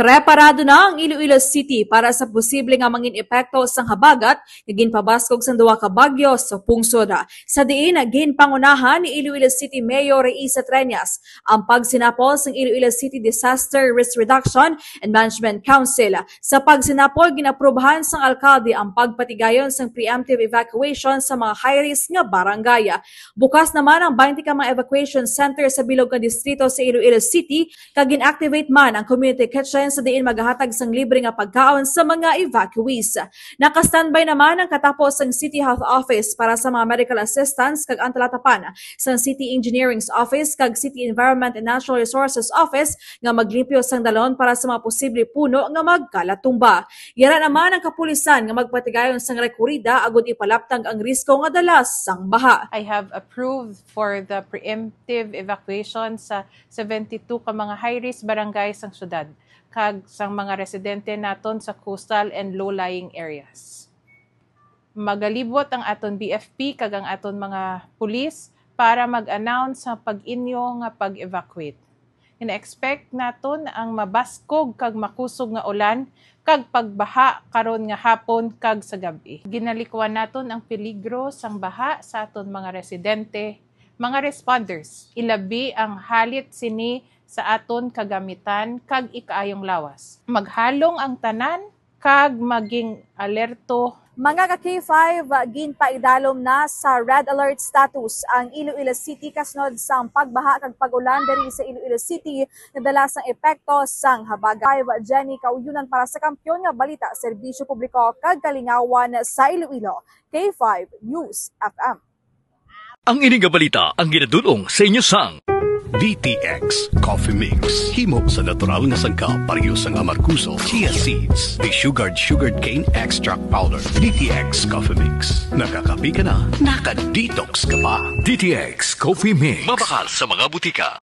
Preparado na ang Iloilo City para sa posible nga mangin epekto sang habagat nga ginpabaskog sang duha ka bagyo sa pungsod. Sa diin ginpangunahan ni Iloilo City Mayor Raiza Treñas ang pagsinapol sang Iloilo City Disaster Risk Reduction and Management Council. Sa pagsinapol ginaprubahan sang alkalde ang pagpatigayon sang preemptive evacuation sa mga high-risk nga barangay. Bukas naman ang 20 ka mga evacuation center sa bilog nga distrito sa Iloilo City kag gin-activate man ang community kitchen sa diin maghahatag sang libre nga pagkaon sa mga evacuees. Naka-standby naman ang katapos sang City Health Office para sa mga medical assistance kag ang talatapan sang City Engineering's Office kag City Environment and Natural Resources Office nga maglimpyo sang dalon para sa mga posible puno nga magkalatumba. Yara naman ang kapulisan nga magpatigayon sang rekurida agud ipalaptang ang risko nga dalas sang baha. I have approved for the preemptive evacuation sa 72 ka mga high-risk barangay sang syudad kag sang mga residente naton sa coastal and low-lying areas. Magalibot ang aton BFP kag ang aton mga pulis para mag-announce sa pag-inyo nga pag-evacuate. Ina-expect naton ang mabaskog kag makusog nga ulan kag pagbaha karon nga hapon kag sa gabi. Ginalikuan naton ang peligro sang baha sa aton mga residente, mga responders. Ilabi ang halit sini sa aton kagamitan kag ikaayong lawas. Maghalong ang tanan kag maging alerto. Mga ka-K5, ginpaidalom na sa red alert status ang Iloilo City kasunod sang pagbaha kag pag-ulan diri sa Iloilo City nga dala sang epekto sang habagat. Jenny Kauyunan para sa Kampiyon nga Balita, Serbisyo Publiko kag Kalingawan sa Iloilo. K5 News FM. Ang ining nga balita ang ginadulong sa inyo sang DTX Coffee Mix. Himo sa natural nga sangkap pareho sang amarkuso, chia seeds, sugared cane extract powder. DTX Coffee Mix. Nakakapi ka na, naka-detox ka pa. DTX Coffee Mix. Mabakal sa mga butika.